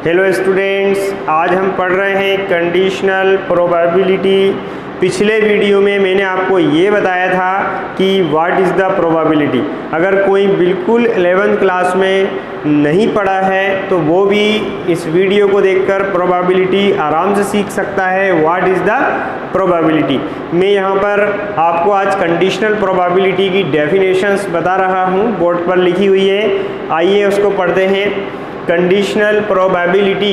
Hello students, आज हम पढ़ रहे हैं कंडीशनल प्रोबेबिलिटी। पिछले वीडियो में मैंने आपको ये बताया था कि व्हाट इज़ द प्रोबेबिलिटी। अगर कोई बिल्कुल 11th क्लास में नहीं पढ़ा है तो वो भी इस वीडियो को देखकर प्रोबेबिलिटी आराम से सीख सकता है। What is the probability. मैं यहाँ पर आपको आज कंडीशनल प्रोबेबिलिटी की डेफिनेशंस बता रहा हूँ, बोर्ड पर लिखी हुई है। आइए उसको पढ़ते हैं। Conditional probability,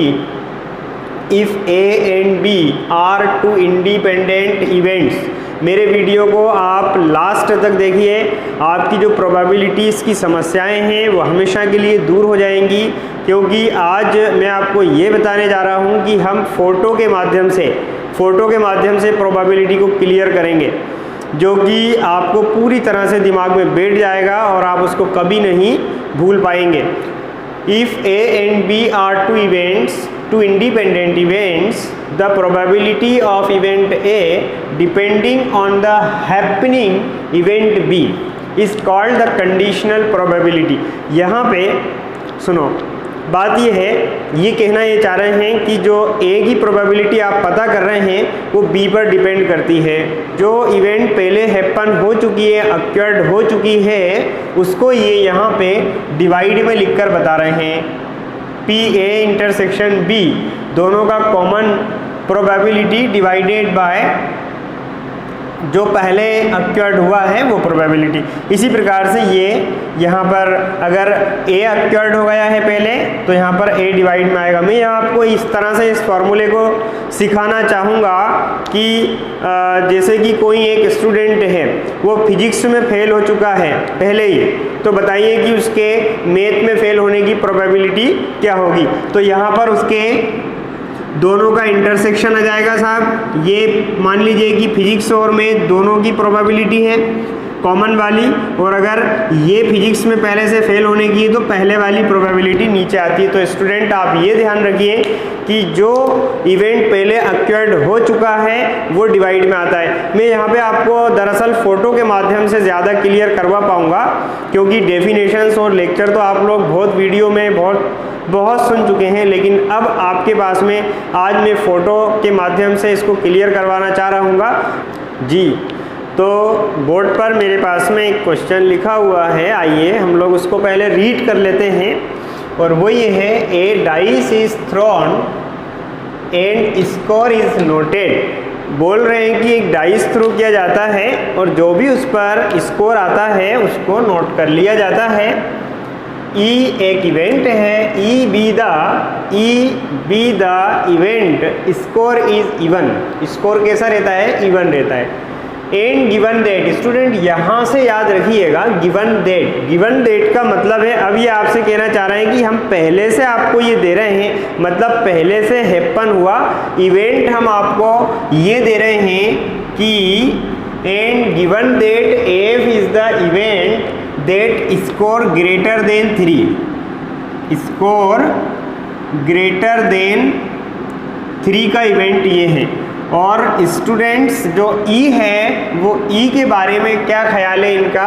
if A and B are two independent events. मेरे वीडियो को आप लास्ट तक देखिए, आपकी जो प्रोबेबिलिटीज़ की समस्याएं हैं वो हमेशा के लिए दूर हो जाएंगी। क्योंकि आज मैं आपको ये बताने जा रहा हूँ कि हम फ़ोटो के माध्यम से प्रोबेबिलिटी को क्लियर करेंगे, जो कि आपको पूरी तरह से दिमाग में बैठ जाएगा और आप उसको कभी नहीं भूल पाएंगे। If A and B are two independent events, the probability of event A depending on the happening event B is called the conditional probability। यहाँ पे सुनो, बात ये है, ये कहना ये चाह रहे हैं कि जो A की प्रोबेबिलिटी आप पता कर रहे हैं वो B पर डिपेंड करती है। जो इवेंट पहले हैपन हो चुकी है, अक्योर्ड हो चुकी है, उसको ये यहाँ पे डिवाइड में लिखकर बता रहे हैं। P A इंटरसेक्शन B दोनों का कॉमन प्रोबेबिलिटी डिवाइडेड बाय जो पहले अक्योर्ड हुआ है वो प्रोबेबिलिटी। इसी प्रकार से ये यहाँ पर अगर A अक्योर्ड हो गया है पहले तो यहाँ पर A डिवाइड में आएगा। मैं यहाँ आपको इस तरह से इस फॉर्मूले को सिखाना चाहूँगा कि जैसे कि कोई एक स्टूडेंट है, वो फिजिक्स में फेल हो चुका है पहले ही, तो बताइए कि उसके मैथ में फेल होने की प्रोबेबिलिटी क्या होगी। तो यहाँ पर उसके दोनों का इंटरसेक्शन आ जाएगा साहब। ये मान लीजिए कि फिजिक्स और मैथ दोनों की प्रोबेबिलिटी है कॉमन वाली, और अगर ये फिजिक्स में पहले से फेल होने की है तो पहले वाली प्रोबेबिलिटी नीचे आती है। तो स्टूडेंट आप ये ध्यान रखिए कि जो इवेंट पहले अक्योर्ड हो चुका है वो डिवाइड में आता है। मैं यहाँ पे आपको दरअसल फ़ोटो के माध्यम से ज़्यादा क्लियर करवा पाऊँगा, क्योंकि डेफिनेशंस और लेक्चर तो आप लोग बहुत वीडियो में बहुत सुन चुके हैं, लेकिन अब आपके पास में आज मैं फ़ोटो के माध्यम से इसको क्लियर करवाना चाह रहा हूँ जी। तो बोर्ड पर मेरे पास में एक क्वेश्चन लिखा हुआ है, आइए हम लोग उसको पहले रीड कर लेते हैं। और वो ये है, a dice is thrown and score is noted. बोल रहे हैं कि एक डाइस थ्रो किया जाता है और जो भी उस पर स्कोर आता है उसको नोट कर लिया जाता है। ई एक इवेंट है, E be the event, score is even. Score कैसा रहता है? इवन रहता है। एंड गिवन डेट, स्टूडेंट यहाँ से याद रखिएगा गिवन डेट का मतलब है, अब ये आपसे कहना चाह रहे हैं कि हम पहले से आपको ये दे रहे हैं, मतलब पहले से हैपन हुआ इवेंट हम आपको ये दे रहे हैं कि and given that F is the event that score greater than 3। Score greater than 3 का इवेंट ये है। और स्टूडेंट्स जो ई है वो ई के बारे में क्या ख्याल है इनका?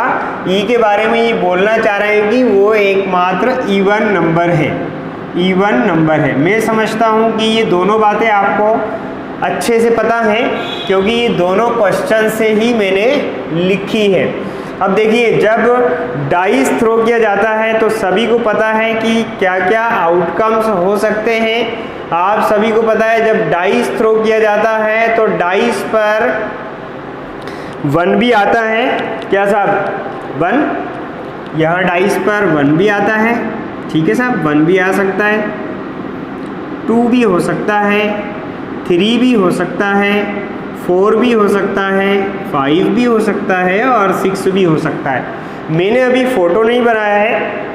ई के बारे में ये बोलना चाह रहे हैं कि वो एकमात्र इवन नंबर है। मैं समझता हूँ कि ये दोनों बातें आपको अच्छे से पता हैं, क्योंकि ये दोनों क्वेश्चन से ही मैंने लिखी है। अब देखिए, जब डाइस थ्रो किया जाता है तो सभी को पता है कि क्या क्या आउटकम्स हो सकते हैं। आप सभी को पता है जब डाइस थ्रो किया जाता है तो डाइस पर 1 भी आता है। क्या साहब? 1। यहाँ डाइस पर 1 भी आता है, ठीक है साहब, 1 भी आ सकता है, 2 भी हो सकता है, 3 भी हो सकता है, 4 भी हो सकता है, 5 भी हो सकता है और 6 भी हो सकता है। मैंने अभी फ़ोटो नहीं बनाया है,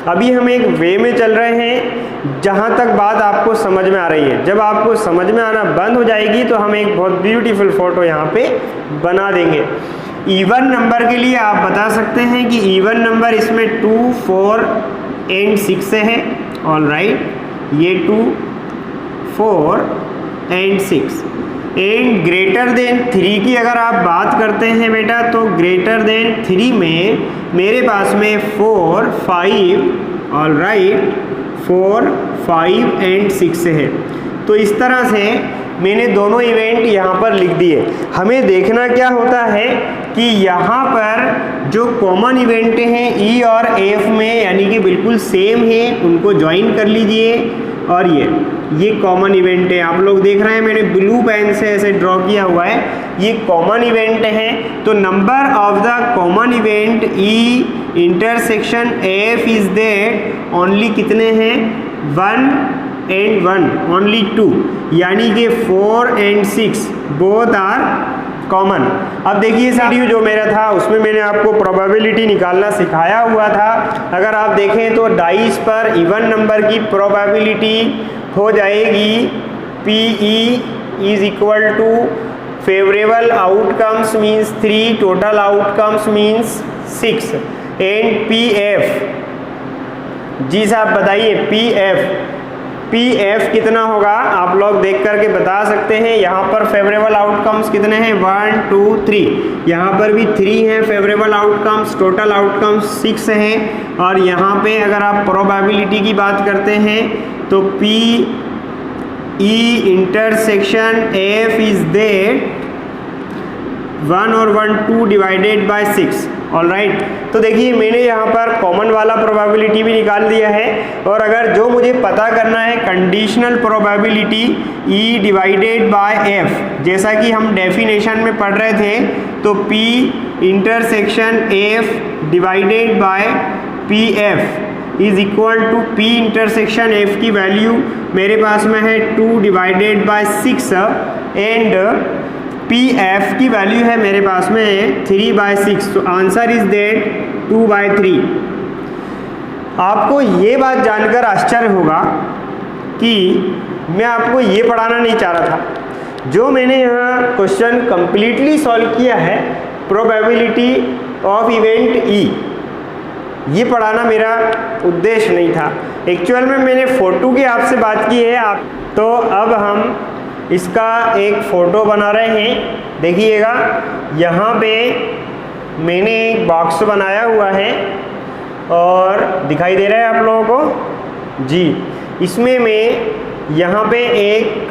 अभी हम एक वे में चल रहे हैं जहाँ तक बात आपको समझ में आ रही है। जब आपको समझ में आना बंद हो जाएगी तो हम एक बहुत ब्यूटीफुल फ़ोटो यहाँ पे बना देंगे। इवन नंबर के लिए आप बता सकते हैं कि इवन नंबर इसमें 2, 4 एंड 6 है। ऑल राइट, ये 2, 4 एंड 6। एंड ग्रेटर देन 3 की अगर आप बात करते हैं बेटा, तो ग्रेटर देन 3 में मेरे पास में 4, 5, ऑल राइट, 4, 5 एंड 6 है। तो इस तरह से मैंने दोनों इवेंट यहाँ पर लिख दिए। हमें देखना क्या होता है कि यहाँ पर जो कॉमन इवेंट हैं ई और एफ में यानी कि बिल्कुल सेम है, उनको ज्वाइन कर लीजिए। और ये कॉमन इवेंट है, आप लोग देख रहे हैं मैंने ब्लू पेन से ऐसे ड्रॉ किया हुआ है, ये कॉमन इवेंट है। तो number of the common event E intersection F is that only कितने हैं 1 and 1 ओनली 2, यानी कि 4 and 6 बोथ आर कॉमन। अब देखिए इस वीडियो जो मेरा था उसमें मैंने आपको प्रोबेबिलिटी निकालना सिखाया हुआ था। अगर आप देखें तो डाइस पर इवन नंबर की प्रोबेबिलिटी हो जाएगी PE is equal to favourable outcomes means 3, total outcomes means 6 and PF, जी साहब बताइए PF कितना होगा, आप लोग देख करके बता सकते हैं। यहाँ पर फेवरेबल आउटकम्स कितने हैं 1 2 3, यहाँ पर भी 3 हैं फेवरेबल आउटकम्स, टोटल आउटकम्स 6 हैं। और यहाँ पे अगर आप प्रोबेबिलिटी की बात करते हैं तो PE intersection F is that 1 और 1 2 डिवाइडेड बाय 6। ऑलराइट, तो देखिए मैंने यहाँ पर कॉमन वाला प्रोबेबिलिटी भी निकाल दिया है। और अगर जो मुझे पता करना है conditional probability E divided by F, जैसा कि हम डेफिनेशन में पढ़ रहे थे, तो P intersection F divided by PF is equal to P intersection F की वैल्यू मेरे पास में है 2 डिवाइडेड बाय 6 एंड PF की वैल्यू है मेरे पास में 3/6। तो आंसर इज दैट 2/3। आपको ये बात जानकर आश्चर्य होगा कि मैं आपको ये पढ़ाना नहीं चाह रहा था। जो मैंने यहाँ क्वेश्चन कंप्लीटली सॉल्व किया है प्रोबेबिलिटी ऑफ इवेंट E, ये पढ़ाना मेरा उद्देश्य नहीं था। एक्चुअल में मैंने फ़ोटो की आपसे बात की है। आप तो अब हम इसका एक फ़ोटो बना रहे हैं। देखिएगा यहाँ पे मैंने एक बॉक्स बनाया हुआ है और दिखाई दे रहा है आप लोगों को जी। इसमें मैं यहाँ पे एक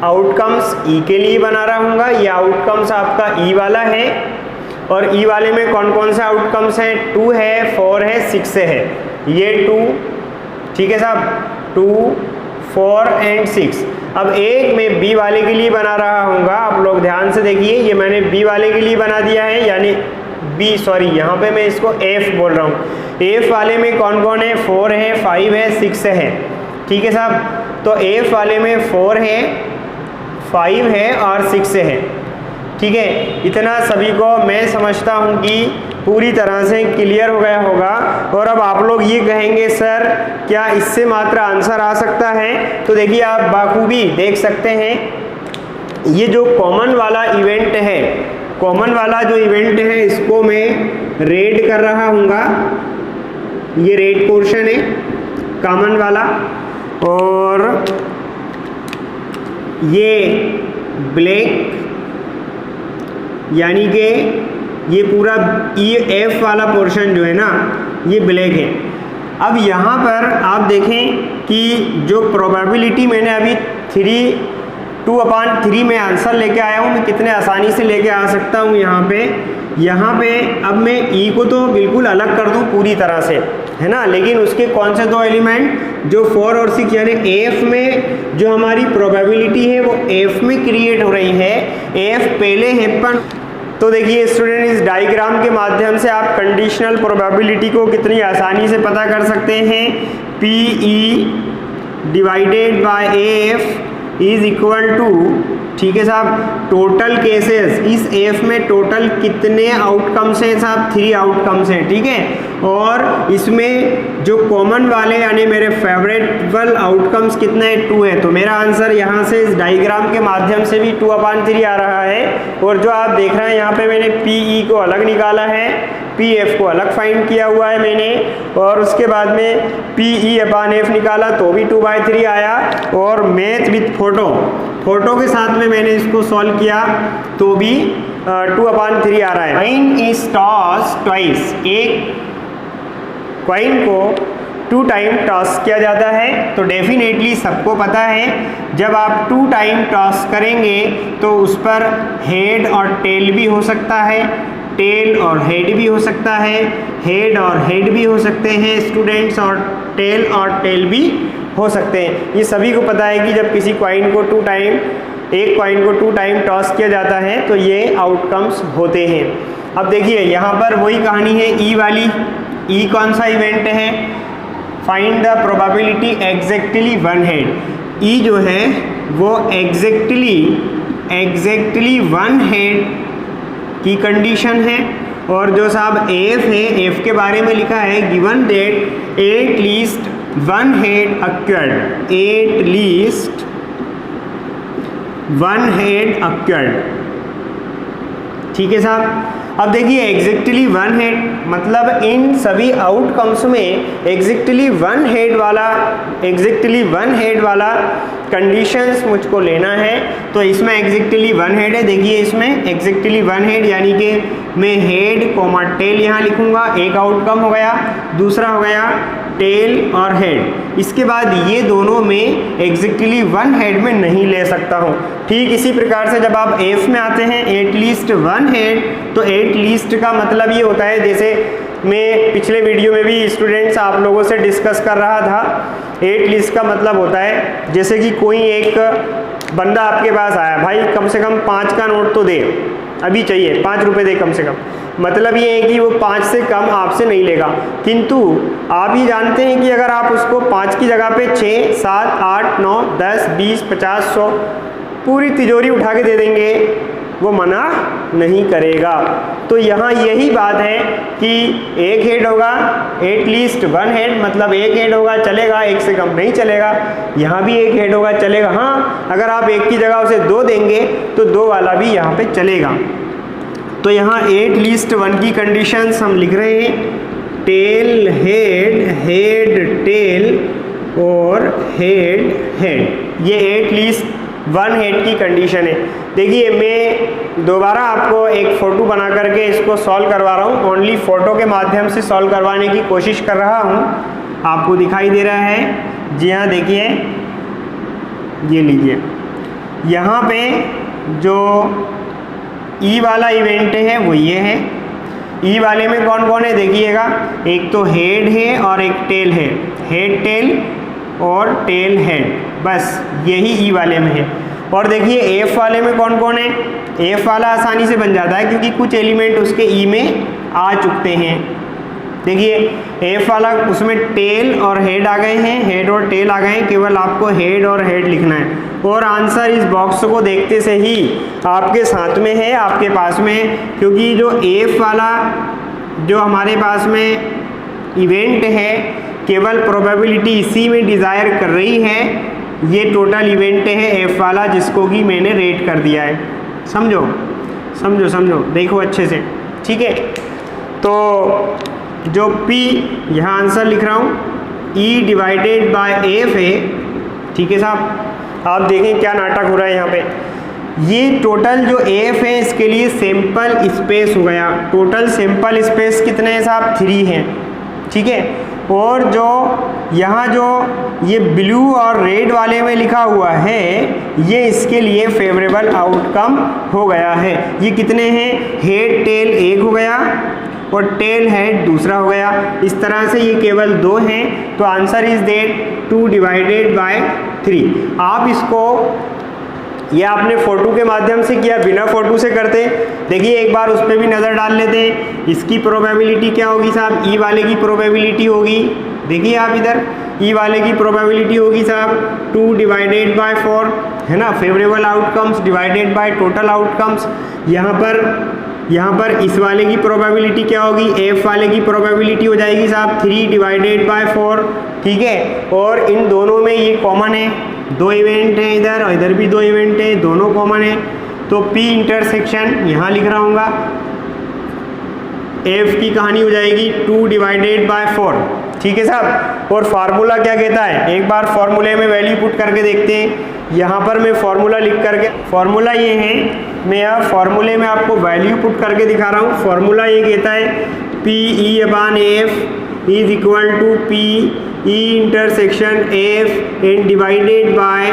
आउटकम्स E के लिए बना रहा हूँगा। ये आउटकम्स आपका E वाला है और E वाले में कौन कौन से आउटकम्स हैं 2 है 4 है 6 है। ये 2 ठीक है साहब 2 4 एंड 6। अब एक मैं B वाले के लिए बना रहा हूँगा, आप लोग ध्यान से देखिए, ये मैंने B वाले के लिए बना दिया है, यानी B सॉरी यहाँ पे मैं इसको F बोल रहा हूँ। F वाले में कौन कौन है 4 है 5 है 6 है। ठीक है साहब, तो F वाले में 4 है 5 है और 6 है। ठीक है, इतना सभी को मैं समझता हूँ कि पूरी तरह से क्लियर हो गया होगा। और अब आप लोग ये कहेंगे सर क्या इससे मात्र आंसर आ सकता है, तो देखिए आप बाखूबी देख सकते हैं। ये जो कॉमन वाला इवेंट है, कॉमन वाला जो इवेंट है इसको मैं रेड कर रहा हूँगा, ये रेड पोर्शन है कॉमन वाला, और ये ब्लैक यानी कि ये पूरा EF वाला पोर्शन जो है ना ये ब्लैक है। अब यहाँ पर आप देखें कि जो प्रोबेबिलिटी मैंने अभी 2/3 में आंसर लेके आया हूँ, मैं कितने आसानी से लेके आ सकता हूँ यहाँ पे अब मैं E को तो बिल्कुल अलग कर दूँ पूरी तरह से, है ना, लेकिन उसके कौन से 2 एलिमेंट जो 4 और 6 यानी F में जो हमारी प्रोबेबिलिटी है वो F में क्रिएट हो रही है, F पहले है। पर तो देखिए स्टूडेंट, इस डायग्राम के माध्यम से आप कंडीशनल प्रोबेबिलिटी को कितनी आसानी से पता कर सकते हैं। PE divided by AF is equal to, ठीक है साहब, टोटल केसेस, इस F में टोटल कितने आउटकम्स हैं साहब 3 आउटकम्स हैं। ठीक है, और इसमें जो कॉमन वाले यानी मेरे फेवरेबल आउटकम्स कितने हैं 2 है। तो मेरा आंसर यहाँ से इस डायग्राम के माध्यम से भी 2/3 आ रहा है। और जो आप देख रहे हैं यहाँ पे मैंने PE को अलग निकाला है, PF को अलग फाइंड किया हुआ है मैंने, और उसके बाद में PE/F निकाला तो भी 2/3 आया। और मैथ विथ फोटो के साथ में मैंने इसको सॉल्व किया तो भी 2/3 आ रहा है। कॉइन इज टॉस ट्वाइस, एक कॉइन को 2 टाइम टॉस किया जाता है। तो डेफिनेटली सबको पता है जब आप 2 टाइम टॉस करेंगे तो उस पर हेड और टेल भी हो सकता है, टेल और हेड भी हो सकता है, हेड और हेड भी हो सकते हैं स्टूडेंट्स, और टेल भी हो सकते हैं। ये सभी को पता है कि जब किसी कॉइन को एक कॉइन को 2 टाइम टॉस किया जाता है तो ये आउटकम्स होते हैं। अब देखिए यहाँ पर वही कहानी है ई वाली। ई कौन सा इवेंट है? Find the probability exactly one head. E जो है वो एग्जैक्टली वन हेड की कंडीशन है, और जो साहब एफ है, एफ के बारे में लिखा है given that at least one head awkward, eight least one head awkward. ठीक है साहब। अब देखिए एग्जैक्टली वन हेड मतलब इन सभी आउटकम्स में एग्जैक्टली वन हेड वाला कंडीशंस मुझको लेना है। तो इसमें एग्जैक्टली वन हेड है, देखिए इसमें एग्जैक्टली वन हेड यानी कि मैं हेड कोमा टेल यहाँ लिखूंगा, एक आउटकम हो गया। दूसरा हो गया टेल और हेड। इसके बाद ये दोनों में एग्जैक्टली वन हेड में नहीं ले सकता हूँ। ठीक इसी प्रकार से जब आप एफ में आते हैं एट लीस्ट वन हेड, तो एट लीस्ट का मतलब ये होता है, जैसे मैं पिछले वीडियो में भी स्टूडेंट्स आप लोगों से डिस्कस कर रहा था, एट लिस्ट का मतलब होता है जैसे कि कोई एक बंदा आपके पास आया, भाई कम से कम 5 का नोट तो दे, अभी चाहिए 5 रुपये दे कम से कम। मतलब ये है कि वो 5 से कम आपसे नहीं लेगा, किंतु आप ये जानते हैं कि अगर आप उसको 5 की जगह पे 6, 7, 8, 9, 10, 20, 50, 100 पूरी तिजोरी उठा के दे देंगे, वो मना नहीं करेगा। तो यहाँ यही बात है कि एक हेड होगा, एट लीस्ट वन हेड मतलब एक हेड होगा चलेगा, एक से कम नहीं चलेगा। यहाँ भी एक हेड होगा चलेगा, हाँ अगर आप एक की जगह उसे 2 देंगे तो 2 वाला भी यहाँ पे चलेगा। तो यहाँ एट लीस्ट वन की कंडीशंस हम लिख रहे हैं, टेल हेड, हेड टेल और हेड हेड। ये एट लीस्ट वन हेड की कंडीशन है। देखिए मैं दोबारा आपको एक फ़ोटो बना करके इसको सॉल्व करवा रहा हूँ, ओनली फ़ोटो के माध्यम से सॉल्व करवाने की कोशिश कर रहा हूँ। आपको दिखाई दे रहा है? जी हाँ, देखिए ये लीजिए, यहाँ पे जो ई वाला इवेंट है वो ये है। ई वाले में कौन कौन है देखिएगा, एक तो हेड है और एक टेल है, हेड टेल और टेल हेड, बस यही ई वाले में है। और देखिए एफ वाले में कौन कौन है? एफ वाला आसानी से बन जाता है क्योंकि कुछ एलिमेंट उसके ई में आ चुकते हैं। देखिए एफ वाला उसमें टेल और हेड आ गए हैं, हेड और टेल आ गए हैं, केवल आपको हेड और हेड लिखना है और आंसर इस बॉक्स को देखते से ही आपके साथ में है, आपके पास में है। क्योंकि जो एफ वाला जो हमारे पास में इवेंट है केवल प्रोबेबिलिटी इसी में डिज़ायर कर रही है, ये टोटल इवेंट है एफ वाला जिसको कि मैंने रेट कर दिया है। समझो समझो समझो, देखो अच्छे से, ठीक है। तो जो P यहाँ आंसर लिख रहा हूँ E डिवाइडेड बाय एफ है, ठीक है साहब। आप देखें क्या नाटक हो रहा है यहाँ पे। ये टोटल जो एफ है इसके लिए सैंपल स्पेस हो गया, टोटल सैंपल स्पेस कितने हैं साहब? 3 हैं, ठीक है। और जो यहाँ जो ये ब्लू और रेड वाले में लिखा हुआ है ये इसके लिए फेवरेबल आउटकम हो गया है। ये कितने हैं? हेड टेल एक हो गया और टेल हेड दूसरा हो गया। इस तरह से ये केवल 2 हैं, तो answer is that 2 divided by 3। आप इसको ये आपने फ़ोटो के माध्यम से किया, बिना फ़ोटो से करते, देखिए एक बार उस पर भी नज़र डाल लेते हैं। इसकी प्रोबेबिलिटी क्या होगी साहब? ई वाले की प्रोबेबिलिटी होगी, देखिए आप इधर ई वाले की प्रोबेबिलिटी होगी साहब 2 डिवाइडेड बाय 4, है ना, favourable outcomes divided by total outcomes. यहाँ पर इस वाले की प्रोबेबिलिटी क्या होगी? एफ वाले की प्रोबेबिलिटी हो जाएगी साहब 3 डिवाइडेड बाय 4, ठीक है। और इन दोनों में ये कॉमन है, 2 इवेंट हैं इधर और इधर भी 2 इवेंट हैं, दोनों कॉमन है। तो P इंटरसेक्शन यहाँ लिख रहा हूँगा, F की कहानी हो जाएगी 2 डिवाइडेड बाय 4, ठीक है साहब। और फार्मूला क्या कहता है? एक बार फार्मूले में वैल्यू पुट करके देखते हैं। यहाँ पर मैं फार्मूला लिख करके, फार्मूला ये है, मैं यहाँ फार्मूले में आपको वैल्यू पुट करके दिखा रहा हूँ। फार्मूला ये कहता है PE/F is equal to P E intersection F and divided by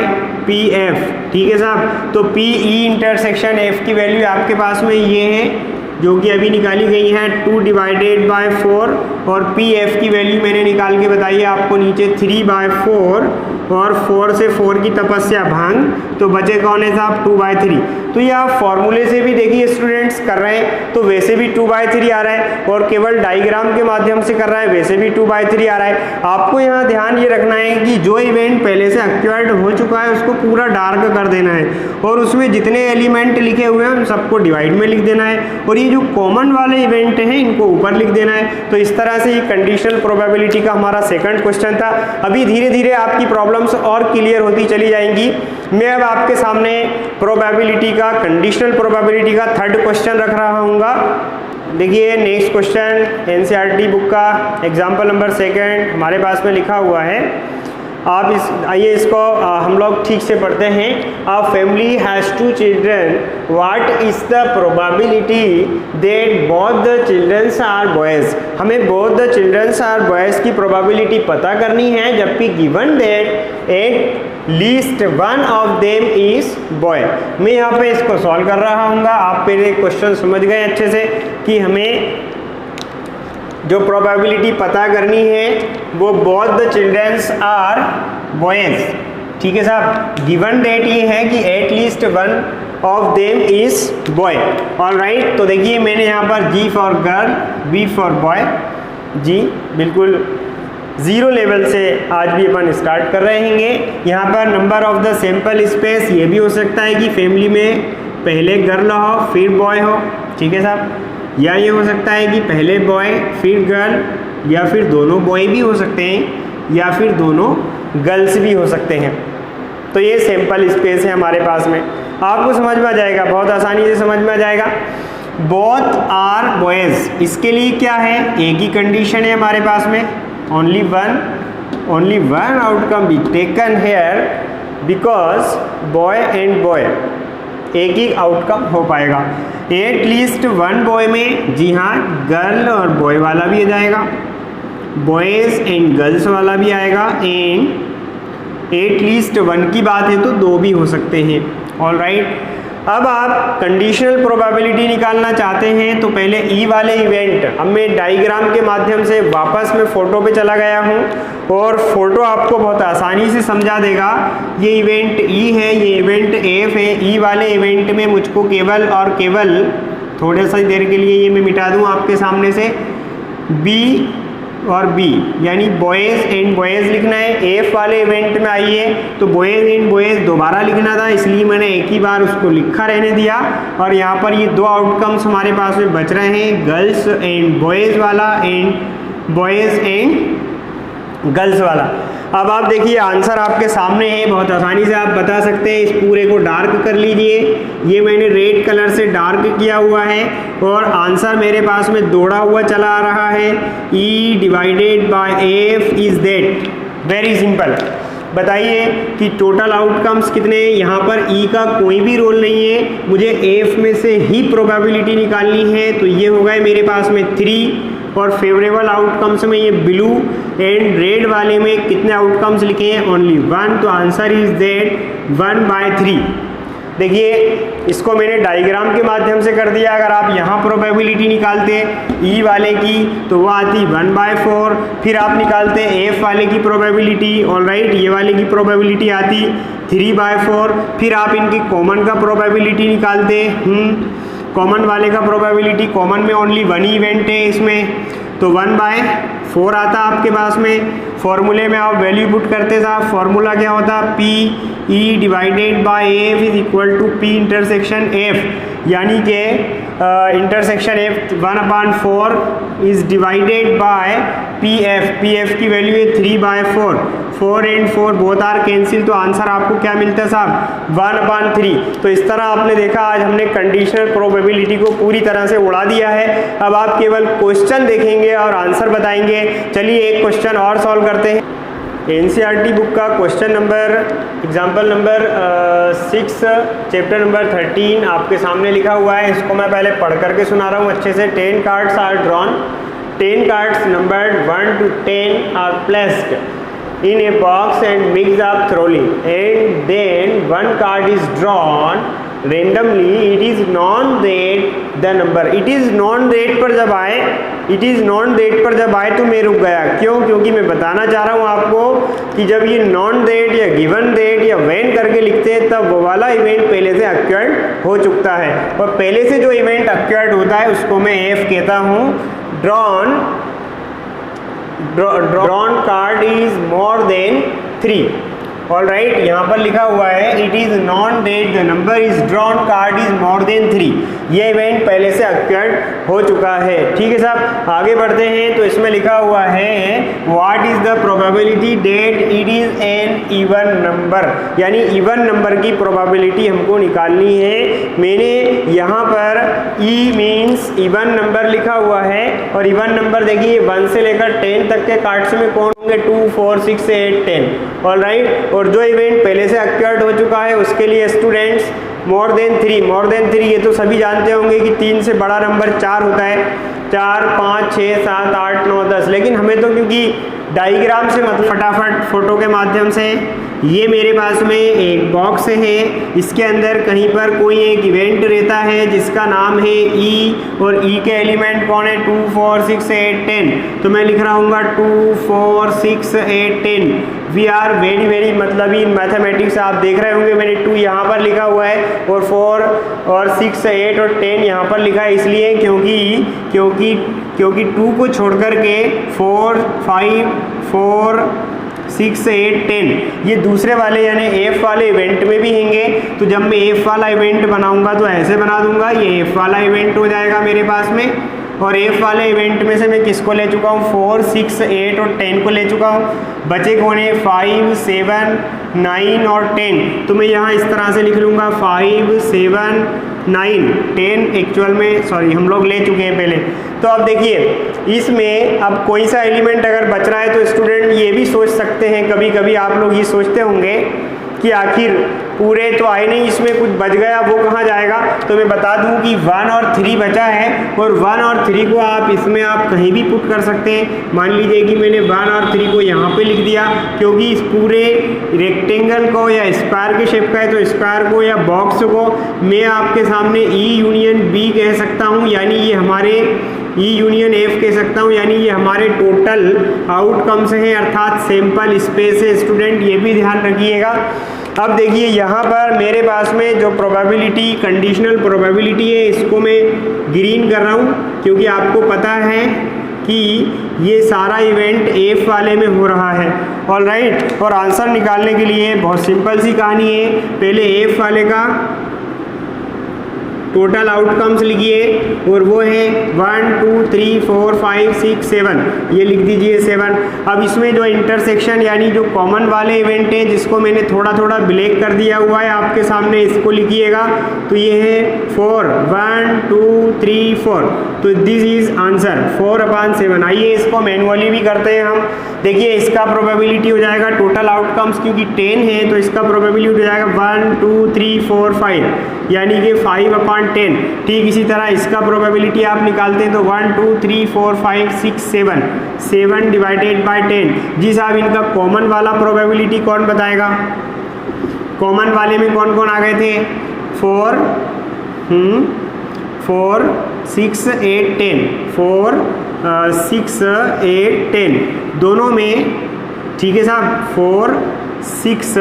P F. ठीक है साहब, तो पी ई इंटरसेक्शन एफ की वैल्यू आपके पास में ये है जो कि अभी निकाली गई है 2 डिवाइडेड बाय 4, और पी एफ की वैल्यू मैंने निकाल के बताई है आपको नीचे 3/4, और 4 से 4 की तपस्या भंग, तो बचे कौन है साहब 2/3। तो ये आप फॉर्मूले से भी देखिए स्टूडेंट्स कर रहे हैं तो वैसे भी 2/3 आ रहा है, और केवल डायग्राम के माध्यम से कर रहा है वैसे भी 2/3 आ रहा है। आपको यहाँ ध्यान ये रखना है कि जो इवेंट पहले से एक्वायर्ड हो चुका है उसको पूरा डार्क कर देना है, और उसमें जितने एलिमेंट लिखे हुए हैं उन सबको डिवाइड में लिख देना है, और ये जो कॉमन वाले इवेंट हैं इनको ऊपर लिख देना है। तो इस तरह से ये कंडीशनल प्रोबेबिलिटी का हमारा सेकंड क्वेश्चन था। अभी धीरे धीरे आपकी प्रॉब्लम्स और क्लियर होती चली जाएंगी। मैं अब आपके सामने प्रोबेबिलिटी का, कंडीशनल प्रोबेबिलिटी का थर्ड क्वेश्चन रख रहा हूँगा। देखिए नेक्स्ट क्वेश्चन एनसीईआरटी बुक का एग्जाम्पल नंबर 2 हमारे पास में लिखा हुआ है। आप आइए इसको हम लोग ठीक से पढ़ते हैं। A family has 2 children, what is the probability that both the childrens are boys. हमें both the childrens are boys की प्रोबेबिलिटी पता करनी है, जबकि given that at least one of them is boy. मैं यहाँ पे इसको सॉल्व कर रहा हूँ। आप पहले क्वेश्चन समझ गए अच्छे से कि हमें जो प्रोबेबिलिटी पता करनी है वो both the childrens are boys. ठीक है साहब, गिवन डेट ये है कि at least one of them is boy. Alright, तो देखिए मैंने यहाँ पर G for girl, B for boy, G बिल्कुल 0 लेवल से आज भी अपन स्टार्ट कर रहे हैं। यहाँ पर number of the sample space, ये भी हो सकता है कि फैमिली में पहले गर्ल हो फिर बॉय हो। ठीक है साहब, या ये हो सकता है कि पहले बॉय फिर गर्ल, या फिर दोनों बॉय भी हो सकते हैं, या फिर दोनों गर्ल्स भी हो सकते हैं। तो ये सैंपल स्पेस है हमारे पास में। आपको समझ में आ जाएगा, बहुत आसानी से समझ में आ जाएगा। बोथ आर बॉयज़, इसके लिए क्या है, एक ही कंडीशन है हमारे पास में, only one outcome be taken here because boy and boy, एक ही आउटकम हो पाएगा। एट लीस्ट वन बॉय में, जी हाँ, गर्ल और बॉय वाला भी आ जाएगा, बॉयज़ एंड गर्ल्स वाला भी आएगा, एंड एट लीस्ट वन की बात है तो 2 भी हो सकते हैं। ऑलराइट, अब आप कंडीशनल प्रोबेबिलिटी निकालना चाहते हैं तो पहले ई वाले इवेंट, अब मैं डायग्राम के माध्यम से वापस मैं फ़ोटो पे चला गया हूँ और फोटो आपको बहुत आसानी से समझा देगा। ये इवेंट ई है, ये इवेंट एफ है। ई वाले इवेंट में मुझको केवल और केवल थोड़े सी देर के लिए ये मैं मिटा दूँ आपके सामने से, बी और बी यानी बॉयज़ एंड बॉयज़ लिखना है। एफ वाले इवेंट में आइए तो बॉयज़ एंड बॉयज़ दोबारा लिखना था, इसलिए मैंने एक ही बार उसको लिखा रहने दिया। और यहाँ पर ये 2 आउटकम्स हमारे पास में बच रहे हैं, गर्ल्स एंड बॉयज़ वाला एंड बॉयज़ एंड गर्ल्स वाला। अब आप देखिए आंसर आपके सामने है, बहुत आसानी से आप बता सकते हैं। इस पूरे को डार्क कर लीजिए, ये मैंने रेड कलर से डार्क किया हुआ है और आंसर मेरे पास में दौड़ा हुआ चला आ रहा है। E divided by F is that. Very simple, बताइए कि टोटल आउटकम्स कितने हैं। यहाँ पर E का कोई भी रोल नहीं है, मुझे F में से ही प्रोबेबिलिटी निकालनी है। तो ये हो गए मेरे पास में 3 और फेवरेबल आउटकम्स में ये ब्लू एंड रेड वाले में कितने आउटकम्स लिखे हैं, ओनली 1। तो आंसर इज दैट 1/3। देखिए इसको मैंने डायग्राम के माध्यम से कर दिया। अगर आप यहाँ प्रोबेबिलिटी निकालते ई वाले की तो वो आती 1/4, फिर आप निकालते एफ वाले की प्रोबेबिलिटी, ऑलराइट, ये वाले की प्रोबेबिलिटी आती 3/4, फिर आप इनकी कॉमन का प्रोबेबिलिटी निकालते, कॉमन वाले का प्रोबेबिलिटी, कॉमन में ओनली 1 ही इवेंट है इसमें, तो 1/4 आता आपके पास में। फॉर्मूले में आप वैल्यू पुट करते साहब, फॉर्मूला क्या होता, P E divided by F is equal to P intersection F, यानी कि intersection F 1/4 is divided by P F की वैल्यू है 3/4, 4 एंड 4 बोथ आर कैंसिल, तो आंसर आपको क्या मिलता है साहब 1/3। तो इस तरह आपने देखा आज हमने कंडीशनल प्रोबेबिलिटी को पूरी तरह से उड़ा दिया है। अब आप केवल क्वेश्चन देखेंगे और आंसर बताएंगे। चलिए एक क्वेश्चन और सॉल्व करते हैं। एनसीईआरटी बुक का question number example number 6 chapter number 13 आपके सामने लिखा हुआ है। इसको मैं पहले पढ़ करके सुना रहा हूँ अच्छे से। 10 cards are drawn, 10 cards numbered 1 to 10 are placed in a box and mix up thoroughly, and then one card is drawn randomly. It is non that the number, it is non that पर जब आए, it is non that पर जब आए तो मैं रुक गया। क्यों? क्योंकि मैं बताना चाह रहा हूँ आपको कि जब ये non that या given that या when करके लिखते हैं तब वो वाला इवेंट पहले से अक्योर्ड हो चुका है, और पहले से जो इवेंट अक्योर्ड होता है उसको मैं एफ कहता हूँ। drawn card is more than 3। All right, यहाँ पर लिखा हुआ है it is non debt the number is drawn card is more than 3। ये इवेंट पहले से अक्योर्ड हो चुका है। ठीक है साहब, आगे बढ़ते हैं। तो इसमें लिखा हुआ है what is the probability that it is an even number, यानी इवन नंबर की प्रोबेबिलिटी हमको निकालनी है। मैंने यहाँ पर ई मीन्स इवन नंबर लिखा हुआ है, और इवन नंबर देखिए 1 से लेकर 10 तक के कार्ड्स में कौन होंगे, 2, 4, 6, 8, 10। ऑल राइट, और जो इवेंट पहले से अक्योर्ड हो चुका है उसके लिए स्टूडेंट्स मोर देन 3 ये तो सभी जानते होंगे कि 3 से बड़ा नंबर 4 होता है, 4, 5, 6, 7, 8, 9, 10। लेकिन हमें तो क्योंकि डायग्राम से मतलब फटाफट फोटो के माध्यम से, ये मेरे पास में एक बॉक्स है, इसके अंदर कहीं पर कोई एक इवेंट रहता है जिसका नाम है ई, और ई के एलिमेंट कौन है, 2, 4, 6, 8, 10। तो मैं लिख रहा हूँ 2, 4, 6, 8, 10। वी आर वेरी मतलब इन मैथमेटिक्स आप देख रहे होंगे मैंने 2 यहाँ पर लिखा हुआ है और 4 और 6, 8 और 10 यहाँ पर लिखा है, इसलिए क्योंकि 2 को छोड़ करके 4, 5, 4, 6, 8, 10 ये दूसरे वाले यानी एफ वाले इवेंट में भी होंगे। तो जब मैं एफ वाला इवेंट बनाऊंगा तो ऐसे बना दूंगा, ये एफ वाला इवेंट हो जाएगा मेरे पास में, और एफ वाले इवेंट में से मैं किसको ले चुका हूँ, 4, 6, 8 और 10 को ले चुका हूँ। बचे कौन है, 5, 7, 9 और 10। तो मैं यहाँ इस तरह से लिख लूँगा 5, 7, 9, 10 एक्चुअल में सॉरी हम लोग ले चुके हैं पहले। तो अब देखिए इसमें अब कोई सा एलिमेंट अगर बच रहा है तो स्टूडेंट ये भी सोच सकते हैं, कभी कभी आप लोग ये सोचते होंगे कि आखिर पूरे तो आए नहीं, इसमें कुछ बच गया, वो कहाँ जाएगा। तो मैं बता दूं कि 1 और 3 बचा है, और 1 और 3 को आप इसमें आप कहीं भी पुट कर सकते हैं। मान लीजिए कि मैंने 1 और 3 को यहाँ पे लिख दिया, क्योंकि इस पूरे रेक्टेंगल को या स्क्वायर के शेप का है तो स्क्वायर को या बॉक्स को मैं आपके सामने ई यूनियन बी कह सकता हूँ, यानी ये हमारे ई यूनियन एफ कह सकता हूँ, यानी ये हमारे टोटल आउटकम्स हैं, अर्थात सैंपल स्पेस है। स्टूडेंट ये भी ध्यान रखिएगा। अब देखिए यहाँ पर मेरे पास में जो प्रोबेबिलिटी कंडीशनल प्रोबेबिलिटी है इसको मैं ग्रीन कर रहा हूँ, क्योंकि आपको पता है कि ये सारा इवेंट एफ वाले में हो रहा है। ऑल राइट, और आंसर निकालने के लिए बहुत सिंपल सी कहानी है, पहले एफ वाले का टोटल आउटकम्स लिखिए, और वो है 1, 2, 3, 4, 5, 6, 7, ये लिख दीजिए 7। अब इसमें जो इंटरसेक्शन यानी जो कॉमन वाले इवेंट हैं जिसको मैंने थोड़ा थोड़ा ब्लैक कर दिया हुआ है आपके सामने, इसको लिखिएगा। तो ये है 4, 1, 2, 3, 4। तो दिस इज आंसर 4/7। आइए इसको मैनुअली भी करते हैं हम। देखिए इसका प्रोबेबिलिटी हो जाएगा टोटल आउटकम्स, क्योंकि 10 है तो इसका प्रोबेबिलिटी हो जाएगा 1, 2, 3, 4, 5, यानी कि 5/10। ठीक इसी तरह इसका प्रोबेबिलिटी आप निकालते हैं तो 1, 2, 3, 4, 5, 6, 7, 7 डिवाइडेड बाय 10। जी साहब, इनका कॉमन वाला प्रोबेबिलिटी कौन बताएगा? कॉमन वाले में कौन कौन आ गए थे? 4, 6, 8, 10, 4, 6, 8, 10 दोनों में। ठीक है साहब, 4, 6,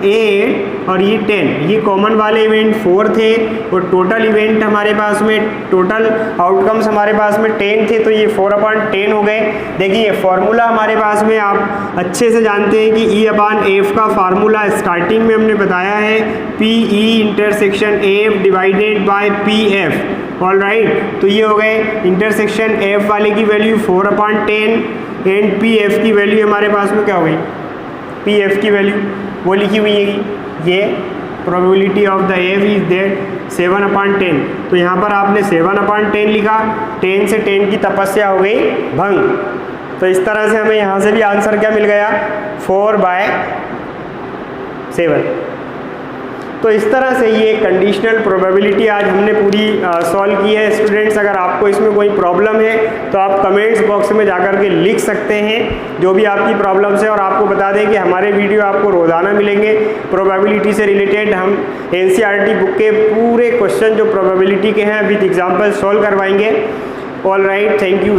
8 और ये 10, ये कॉमन वाले इवेंट 4 थे, और टोटल इवेंट हमारे पास में टोटल आउटकम्स हमारे पास में 10 थे, तो ये 4/10 हो गए। देखिए फार्मूला हमारे पास में आप अच्छे से जानते हैं कि E/F का फार्मूला स्टार्टिंग में हमने बताया है, PE intersection F divided by PF। All right, तो ये हो गए इंटरसेक्शन F वाले की वैल्यू 4/10 एंड PF की वैल्यू हमारे पास में क्या हो गई? PF की वैल्यू वो लिखी हुई है, ये probability of the F is that 7/10। तो यहाँ पर आपने 7/10 लिखा, 10 से 10 की तपस्या हो गई भंग। तो इस तरह से हमें यहाँ से भी आंसर क्या मिल गया? 4/7। तो इस तरह से ये कंडीशनल प्रोबेबिलिटी आज हमने पूरी सॉल्व की है। स्टूडेंट्स, अगर आपको इसमें कोई प्रॉब्लम है तो आप कमेंट्स बॉक्स में जाकर के लिख सकते हैं जो भी आपकी प्रॉब्लम्स है। और आपको बता दें कि हमारे वीडियो आपको रोज़ाना मिलेंगे प्रोबेबिलिटी से रिलेटेड। हम NCERT बुक के पूरे क्वेश्चन जो प्रोबेबिलिटी के हैं विद एग्जाम्पल सॉल्व करवाएंगे। All right, thank you.